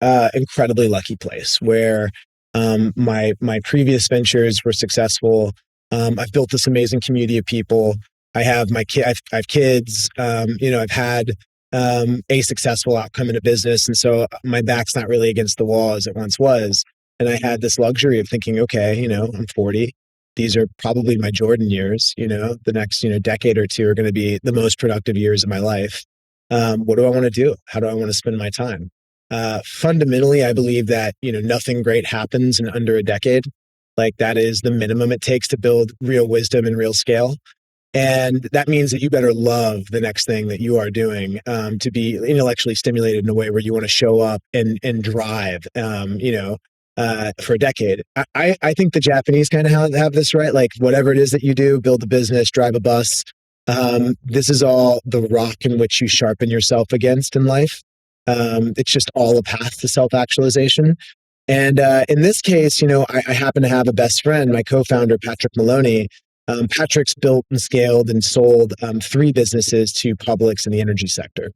incredibly lucky place where my previous ventures were successful. I've built this amazing community of people. I have I have kids. I've had a successful outcome in a business, and so my back's not really against the wall as it once was. And I had this luxury of thinking, okay, I'm 40. These are probably my Jordan years. The next decade or two are going to be the most productive years of my life. What do I want to do? How do I want to spend my time? Fundamentally, I believe that, nothing great happens in under a decade. Like, that is the minimum it takes to build real wisdom and real scale. And that means that you better love the next thing that you are doing, to be intellectually stimulated in a way where you want to show up and drive, for a decade. I think the Japanese kind of have this, right? Like, whatever it is that you do, build a business, drive a bus. This is all the rock in which you sharpen yourself against in life. It's just all a path to self-actualization. And in this case, I happen to have a best friend, my co-founder, Patrick Maloney. Patrick's built and scaled and sold 3 businesses to publics in the energy sector.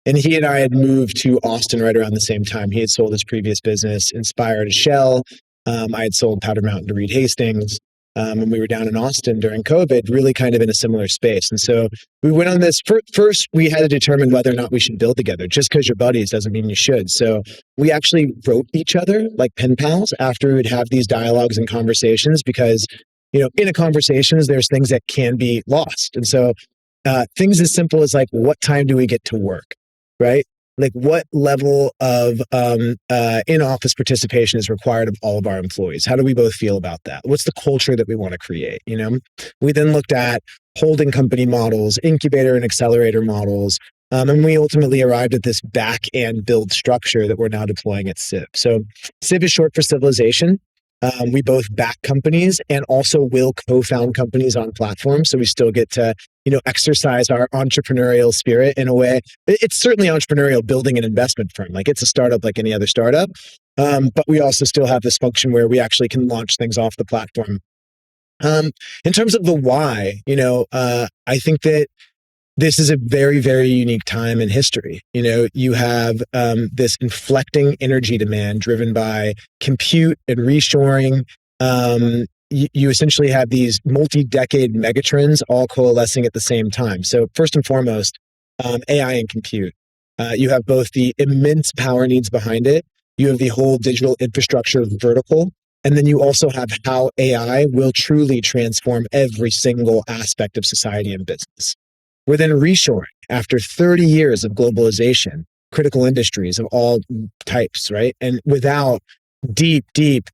And he and I had moved to Austin right around the same time. He had sold his previous business, Inspire, to Shell. I had sold Powder Mountain to Reed Hastings. And we were down in Austin during COVID, really kind of in a similar space. And so we went on this. First, we had to determine whether or not we should build together. Just because you're buddies doesn't mean you should. So we actually wrote each other like pen pals after we would have these dialogues and conversations, because, in a conversation, there's things that can be lost. And so things as simple as, like, what time do we get to work, right? Like, what level of in-office participation is required of all of our employees? How do we both feel about that? What's the culture that we want to create? We then looked at holding company models, incubator and accelerator models, and we ultimately arrived at this back and build structure that we're now deploying at Civ. So Civ is short for civilization. We both back companies and also will co-found companies on platforms. So we still get to, exercise our entrepreneurial spirit in a way. It's certainly entrepreneurial building an investment firm. Like, it's a startup like any other startup. But we also still have this function where we actually can launch things off the platform. In terms of the why, I think that this is a very, very unique time in history. You have this inflecting energy demand driven by compute and reshoring. You essentially have these multi-decade megatrends all coalescing at the same time. So first and foremost, AI and compute. You have both the immense power needs behind it. You have the whole digital infrastructure vertical. And then you also have how AI will truly transform every single aspect of society and business. We're then reshoring after 30 years of globalization, critical industries of all types, right? And without deep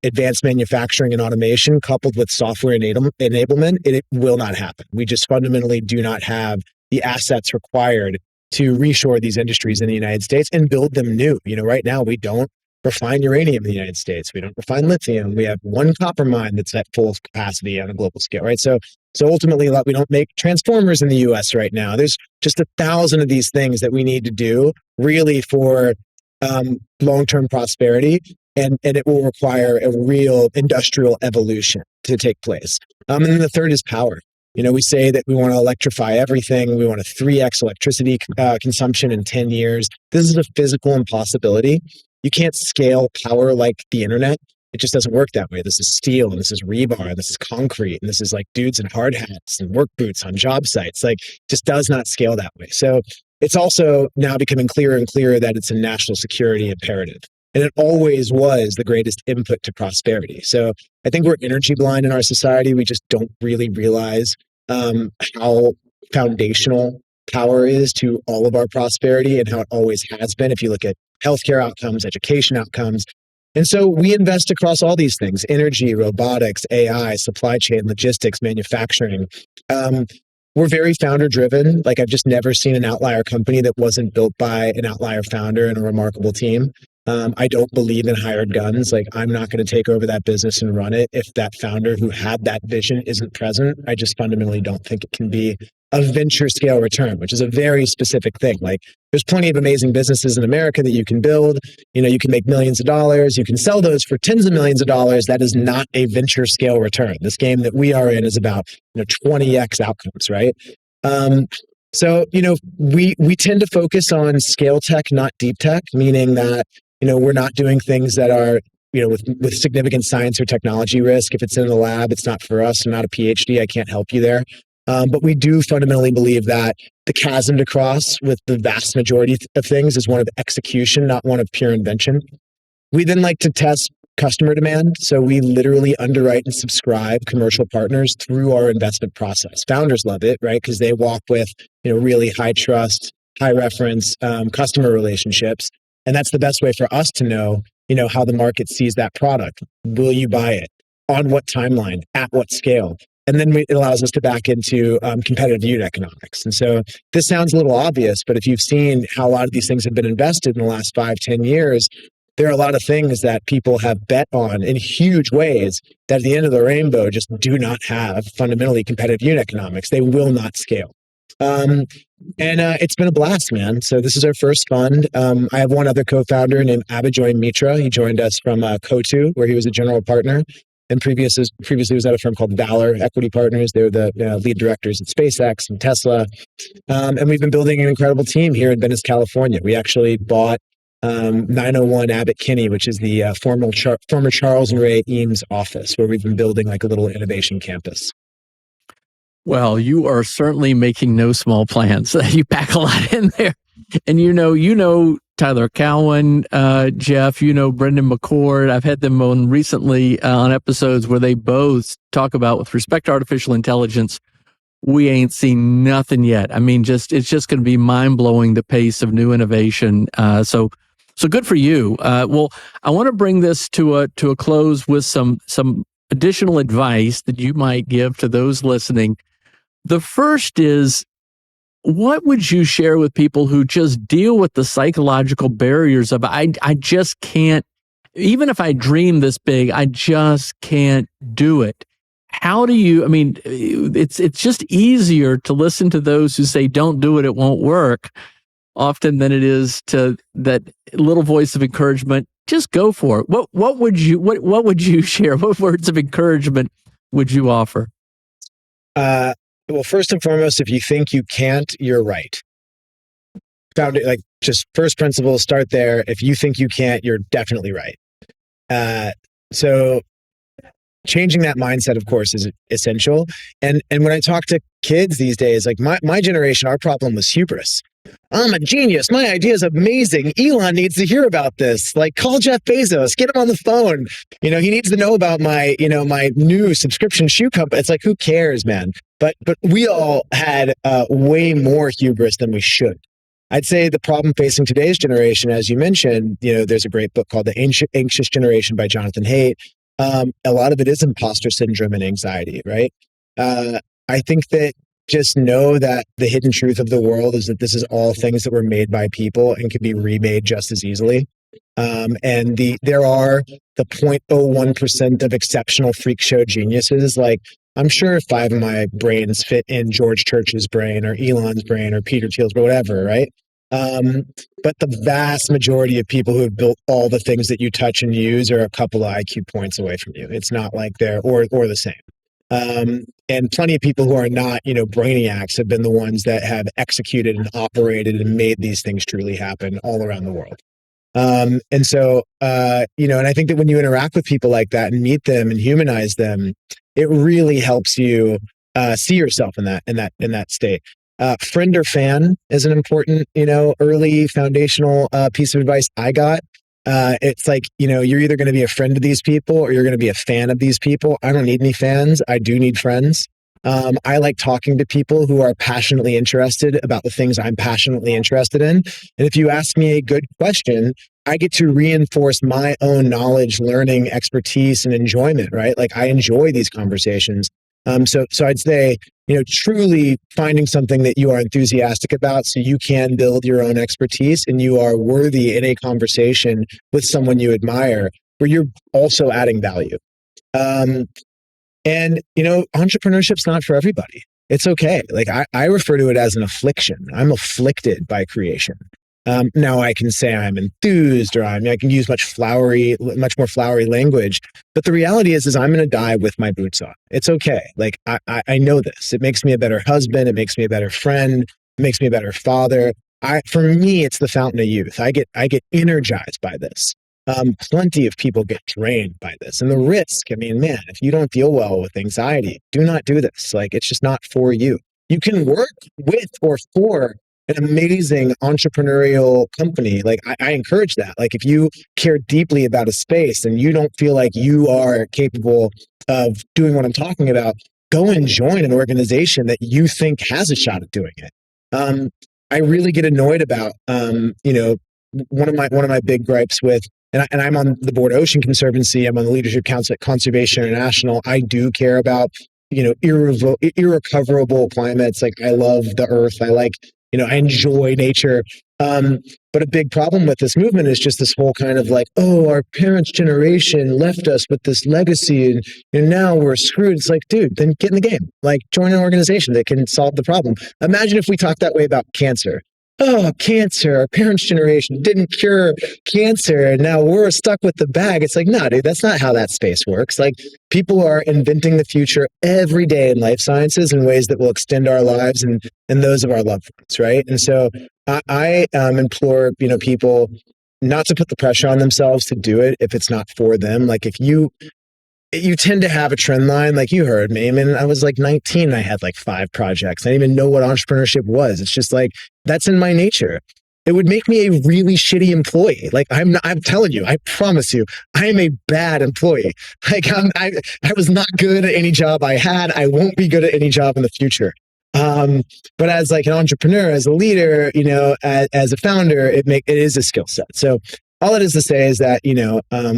advanced manufacturing and automation coupled with software enablement, it will not happen. We just fundamentally do not have the assets required to reshore these industries in the United States and build them new. Right now we don't refine uranium in the United States. We don't refine lithium. We have one copper mine that's at full capacity on a global scale, right? So ultimately, we don't make transformers in the US right now. There's just 1,000 of these things that we need to do really for long-term prosperity. And it will require a real industrial evolution to take place. And then the third is power. We say that we want to electrify everything. We want a 3x electricity consumption in 10 years. This is a physical impossibility. You can't scale power like the internet. It just doesn't work that way. This is steel, and this is rebar, and this is concrete, and this is like dudes in hard hats and work boots on job sites. Like, just does not scale that way. So it's also now becoming clearer and clearer that it's a national security imperative. And it always was the greatest input to prosperity. So I think we're energy blind in our society. We just don't really realize how foundational power is to all of our prosperity and how it always has been. If you look at healthcare outcomes, education outcomes. And so we invest across all these things: energy, robotics, AI, supply chain, logistics, manufacturing. We're very founder driven. Like, I've just never seen an outlier company that wasn't built by an outlier founder and a remarkable team. I don't believe in hired guns. Like, I'm not going to take over that business and run it if that founder who had that vision isn't present. I just fundamentally don't think it can be a venture scale return, which is a very specific thing. Like, there's plenty of amazing businesses in America that you can build. You can make millions of dollars. You can sell those for tens of millions of dollars. That is not a venture scale return. This game that we are in is about 20x outcomes, right? So we tend to focus on scale tech, not deep tech, meaning that we're not doing things that are with significant science or technology risk. If it's in the lab, it's not for us. I'm not a PhD. I can't help you there. But we do fundamentally believe that the chasm to cross with the vast majority of things is one of execution, not one of pure invention. We then like to test customer demand. So we literally underwrite and subscribe commercial partners through our investment process. Founders love it, right? Because they walk with really high trust, high reference customer relationships. And that's the best way for us to know, how the market sees that product. Will you buy it? On what timeline? At what scale? And then it allows us to back into competitive unit economics. And so this sounds a little obvious, but if you've seen how a lot of these things have been invested in the last 5-10 years, there are a lot of things that people have bet on in huge ways that at the end of the rainbow just do not have fundamentally competitive unit economics. They will not scale. And it's been a blast, man. So this is our first fund. I have one other co-founder named Abijoy Mitra. He joined us from Cotu, where he was a general partner, and previously was at a firm called Valor Equity Partners. They were the lead directors at SpaceX and Tesla. And we've been building an incredible team here in Venice, California. We actually bought 901 Abbott Kinney, which is the former Charles and Ray Eames office, where we've been building like a little innovation campus. Well, you are certainly making no small plans. You pack a lot in there. And you know Tyler Cowan, Jeff, Brendan McCord. I've had them on recently on episodes where they both talk about, with respect to artificial intelligence, we ain't seen nothing yet. I mean, it's just going to be mind-blowing, the pace of new innovation. So good for you. Well, I want to bring this to a close with some additional advice that you might give to those listening. The first is, what would you share with people who just deal with the psychological barriers of, I just can't, even if I dream this big, I just can't do it? How do you, it's just easier to listen to those who say, don't do it, it won't work, often than it is to that little voice of encouragement, just go for it. What would you share? What words of encouragement would you offer? Well, first and foremost, if you think you can't, you're right. Just first principle, start there. If you think you can't, you're definitely right. So changing that mindset, of course, is essential. And when I talk to kids these days, like my generation, our problem was hubris. I'm a genius. My idea is amazing. Elon needs to hear about this. Like, call Jeff Bezos, get him on the phone. He needs to know about my new subscription shoe company. It's like, who cares, man? But we all had way more hubris than we should. I'd say the problem facing today's generation, as you mentioned, there's a great book called The Anxious Generation by Jonathan Haidt. A lot of it is imposter syndrome and anxiety, right? I think that just know that the hidden truth of the world is that this is all things that were made by people and can be remade just as easily. And there are the 0.01% of exceptional freak show geniuses. Like, I'm sure 5 of my brains fit in George Church's brain or Elon's brain or Peter Thiel's, or whatever, right? But the vast majority of people who have built all the things that you touch and use are a couple of IQ points away from you. It's not like they're or the same. And plenty of people who are not, brainiacs have been the ones that have executed and operated and made these things truly happen all around the world. And so, and I think that when you interact with people like that and meet them and humanize them, it really helps you see yourself in that state. Friend or fan is an important, early foundational piece of advice I got. It's like, you're either going to be a friend of these people or you're going to be a fan of these people. I don't need any fans. I do need friends. I like talking to people who are passionately interested about the things I'm passionately interested in. And if you ask me a good question, I get to reinforce my own knowledge, learning, expertise, and enjoyment, right? Like, I enjoy these conversations. So I'd say, truly finding something that you are enthusiastic about so you can build your own expertise and you are worthy in a conversation with someone you admire where you're also adding value. And entrepreneurship's not for everybody. It's okay. Like, I refer to it as an affliction. I'm afflicted by creation. Now I can say I'm enthused, or I can use much more flowery language. But the reality is I'm going to die with my boots on. It's okay. Like, I know this. It makes me a better husband. It makes me a better friend. It makes me a better father. For me, it's the fountain of youth. I get energized by this. Plenty of people get drained by this. And the risk, man, if you don't deal well with anxiety, do not do this. Like, it's just not for you. You can work with or for an amazing entrepreneurial company. Like, I encourage that. Like, if you care deeply about a space and you don't feel like you are capable of doing what I'm talking about, go and join an organization that you think has a shot at doing it. I really get annoyed about, one of my big gripes with, and I'm on the board of Ocean Conservancy. I'm on the Leadership Council at Conservation International. I do care about, irrecoverable climates. Like, I love the earth. I enjoy nature. But a big problem with this movement is just this whole kind of like, oh, our parents' generation left us with this legacy and now we're screwed. It's like, dude, then get in the game. Like, join an organization that can solve the problem. Imagine if we talked that way about cancer. Oh, cancer, our parents' generation didn't cure cancer, and now we're stuck with the bag. It's like, no, dude, that's not how that space works. Like, people are inventing the future every day in life sciences in ways that will extend our lives and those of our loved ones, right? And so I implore, people not to put the pressure on themselves to do it if it's not for them. Like, if you tend to have a trend line, like you heard me. I was like 19, I had like 5 projects. I didn't even know what entrepreneurship was. It's just like, that's in my nature. It would make me a really shitty employee. Like, I'm telling you, I promise you, I am a bad employee. Like, I was not good at any job I had. I won't be good at any job in the future. But as like an entrepreneur, as a leader, as a founder, it is a skill set. So all it is to say is that,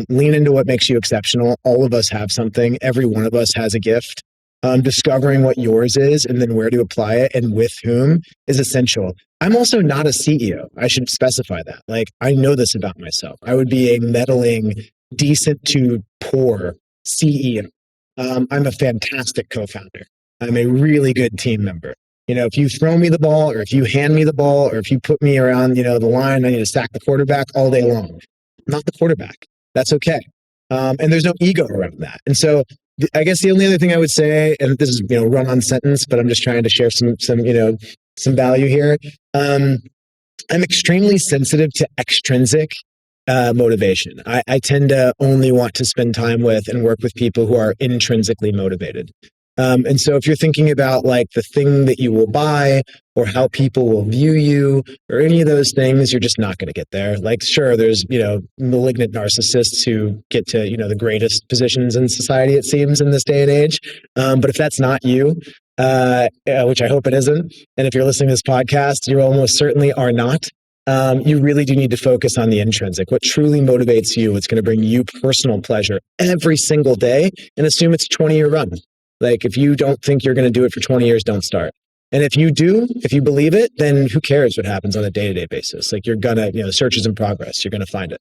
lean into what makes you exceptional. All of us have something. Every one of us has a gift. Discovering what yours is and then where to apply it and with whom is essential. I'm also not a CEO. I should specify that. Like, I know this about myself. I would be a meddling, decent to poor CEO. I'm a fantastic co-founder. I'm a really good team member. If you throw me the ball or if you hand me the ball or if you put me around, the line, I need to sack the quarterback all day long. I'm not the quarterback. That's okay. And there's no ego around that. And so I guess the only other thing I would say, and this is, run-on sentence, but I'm just trying to share some value here. I'm extremely sensitive to extrinsic motivation. I tend to only want to spend time with and work with people who are intrinsically motivated. And so if you're thinking about like the thing that you will buy or how people will view you or any of those things, you're just not going to get there. Like, sure, there's, malignant narcissists who get to, the greatest positions in society, it seems, in this day and age. But if that's not you, which I hope it isn't, and if you're listening to this podcast, you almost certainly are not. You really do need to focus on the intrinsic, what truly motivates you, what's going to bring you personal pleasure every single day, and assume it's a 20-year run. Like, if you don't think you're going to do it for 20 years, don't start. And if you do, if you believe it, then who cares what happens on a day-to-day basis? Like, you're going to, the search is in progress. You're going to find it.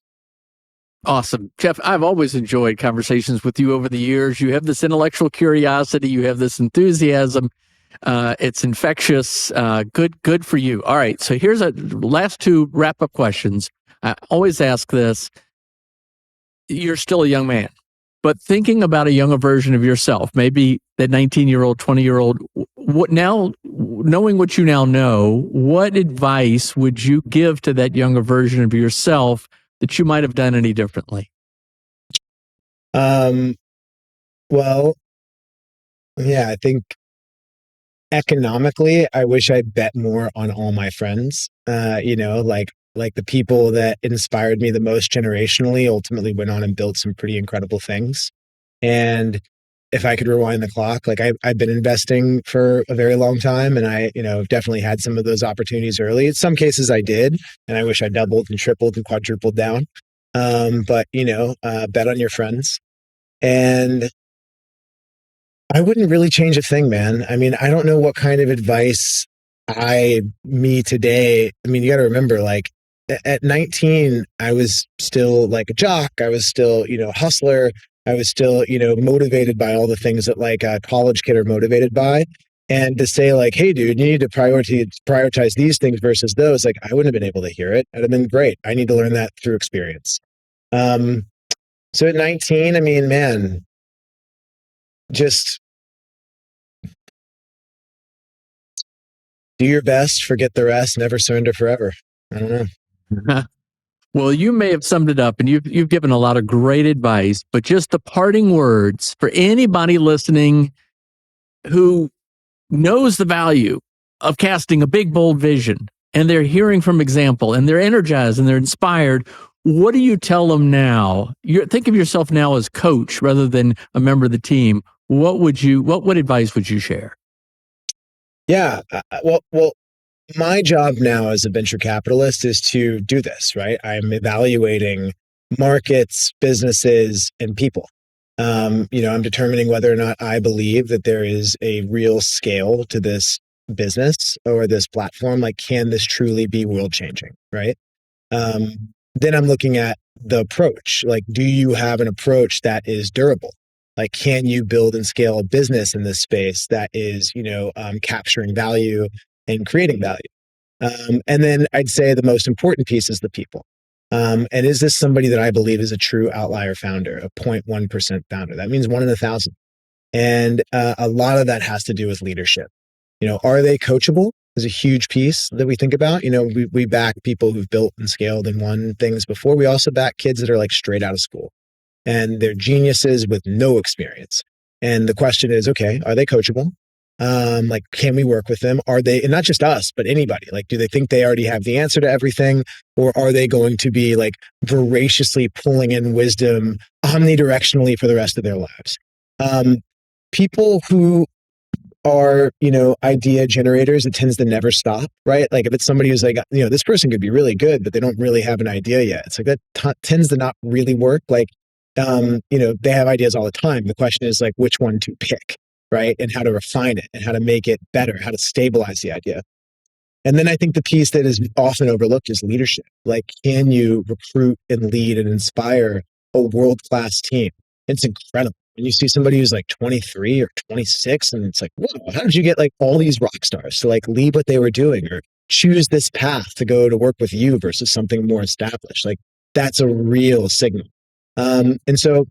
Awesome. Jeff, I've always enjoyed conversations with you over the years. You have this intellectual curiosity, you have this enthusiasm. It's infectious. Good for you. All right. So here's a last two wrap up questions. I always ask this. You're still a young man, but thinking about a younger version of yourself, maybe that 19-year-old, 20-year-old, what now, knowing what you now know, what advice would you give to that younger version of yourself that you might have done any differently? Well, yeah, I think economically, I wish I bet more on all my friends. Like the people that inspired me the most generationally ultimately went on and built some pretty incredible things. And if I could rewind the clock, like I've been investing for a very long time, and I, definitely had some of those opportunities early. In some cases I did, and I wish I doubled and tripled and quadrupled down. But bet on your friends. And I wouldn't really change a thing, man. I mean, I don't know what kind of advice me today. I mean, you got to remember, like at 19, I was still like a jock. I was still, hustler. I was still, motivated by all the things that like a college kid are motivated by. And to say like, hey, dude, you need to prioritize these things versus those, like I wouldn't have been able to hear it. I'd have been great. I need to learn that through experience. So at 19, I mean, man, just do your best, forget the rest, never surrender forever. I don't know. Well, you may have summed it up, and you've given a lot of great advice, but just the parting words for anybody listening who knows the value of casting a big, bold vision, and they're hearing from example, and they're energized and they're inspired. What do you tell them now? Think of yourself now as coach rather than a member of the team. What advice would you share? Yeah. Well, my job now as a venture capitalist is to do this, right? I'm evaluating markets, businesses, and people. I'm determining whether or not I believe that there is a real scale to this business or this platform. Like, can this truly be world changing, right? Then I'm looking at the approach. Like, do you have an approach that is durable? Like, can you build and scale a business in this space that is, capturing value and creating value? And then I'd say the most important piece is the people. And is this somebody that I believe is a true outlier founder, a 0.1% founder? That means 1 in 1,000. And a lot of that has to do with leadership. Are they coachable? Is a huge piece that we think about. We back people who've built and scaled and won things before. We also back kids that are like straight out of school and they're geniuses with no experience. And the question is, okay, are they coachable? Like, can we work with them? Are they, and not just us, but anybody, like, do they think they already have the answer to everything? Or are they going to be like voraciously pulling in wisdom omnidirectionally for the rest of their lives? People who are, idea generators, it tends to never stop, right? Like if it's somebody who's like, this person could be really good, but they don't really have an idea yet. It's like that tends to not really work. Like, they have ideas all the time. The question is like, which one to pick, right? And how to refine it and how to make it better, how to stabilize the idea. And then I think the piece that is often overlooked is leadership. Like, can you recruit and lead and inspire a world-class team? It's incredible. And you see somebody who's like 23 or 26, and it's like, whoa, how did you get like all these rock stars to like leave what they were doing or choose this path to go to work with you versus something more established? Like, that's a real signal. And so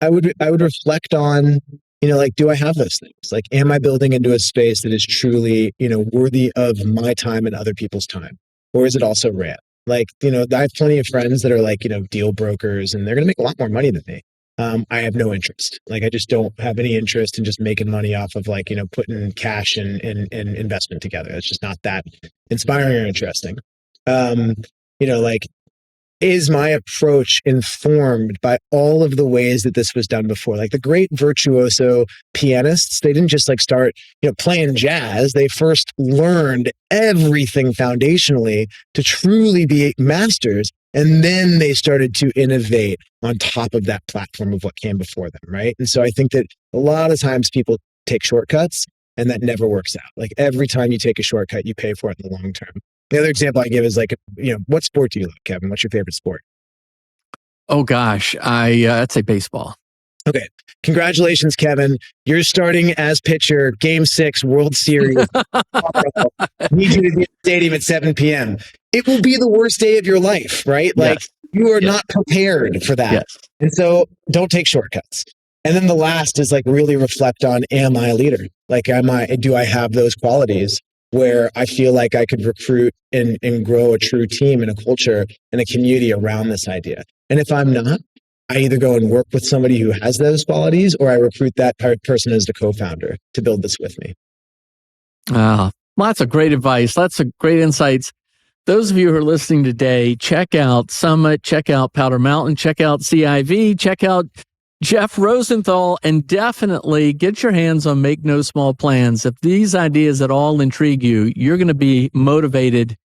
I would reflect on, like, do I have those things? Like, am I building into a space that is truly, worthy of my time and other people's time? Or is it also rare? Like, I have plenty of friends that are like, deal brokers, and they're going to make a lot more money than me. I have no interest. Like, I just don't have any interest in just making money off of like, putting cash and investment together. It's just not that inspiring or interesting. Like, is my approach informed by all of the ways that this was done before? Like the great virtuoso pianists, they didn't just like start, playing jazz. They first learned everything foundationally to truly be masters. And then they started to innovate on top of that platform of what came before them, right? And so I think that a lot of times people take shortcuts and that never works out. Like every time you take a shortcut, you pay for it in the long term. The other example I give is like, what sport do you love, Kevin? What's your favorite sport? Oh gosh, I'd say baseball. Okay. Congratulations, Kevin. You're starting as pitcher, Game 6, World Series. Need you to be at the stadium at 7 p.m. It will be the worst day of your life, right? Like, Yes. you are not prepared for that. Yes. And so don't take shortcuts. And then the last is like really reflect on, am I a leader? Like, do I have those qualities where I feel like I could recruit and grow a true team and a culture and a community around this idea? And if I'm not, I either go and work with somebody who has those qualities, or I recruit that person as the co-founder to build this with me. Lots of great advice. Lots of great insights. Those of you who are listening today, check out Summit, check out Powder Mountain, check out CIV, check out Jeff Rosenthal, and definitely get your hands on Make No Small Plans. If these ideas at all intrigue you, you're going to be motivated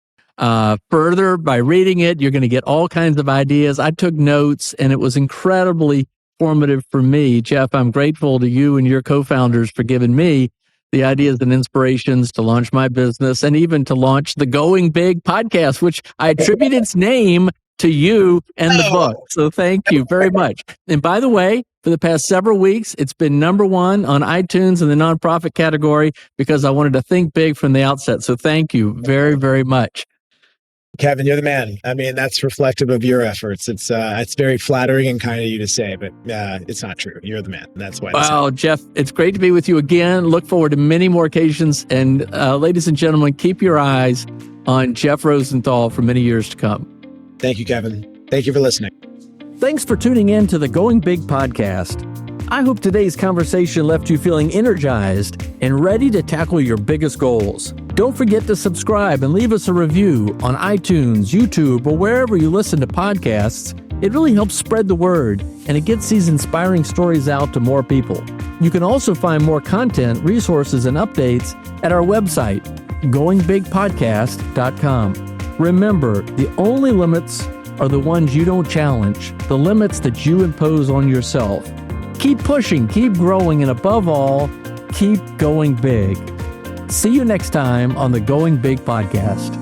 further by reading it. You're going to get all kinds of ideas. I took notes, and it was incredibly formative for me. Jeff, I'm grateful to you and your co-founders for giving me the ideas and inspirations to launch my business and even to launch the Going Big podcast, which I attribute its name to you and the book. So thank you very much. And by the way, for the past several weeks, it's been #1 on iTunes in the nonprofit category because I wanted to think big from the outset. So thank you very, very much. Kevin, you're the man. I mean, that's reflective of your efforts. It's very flattering and kind of you to say, but it's not true. You're the man. That's why. Wow, Jeff, it's great to be with you again. Look forward to many more occasions. And ladies and gentlemen, keep your eyes on Jeff Rosenthal for many years to come. Thank you, Kevin. Thank you for listening. Thanks for tuning in to the Going Big podcast. I hope today's conversation left you feeling energized and ready to tackle your biggest goals. Don't forget to subscribe and leave us a review on iTunes, YouTube, or wherever you listen to podcasts. It really helps spread the word, and it gets these inspiring stories out to more people. You can also find more content, resources, and updates at our website, goingbigpodcast.com. Remember, the only limits are the ones you don't challenge, the limits that you impose on yourself. Keep pushing, keep growing, and above all, keep going big. See you next time on the Going Big podcast.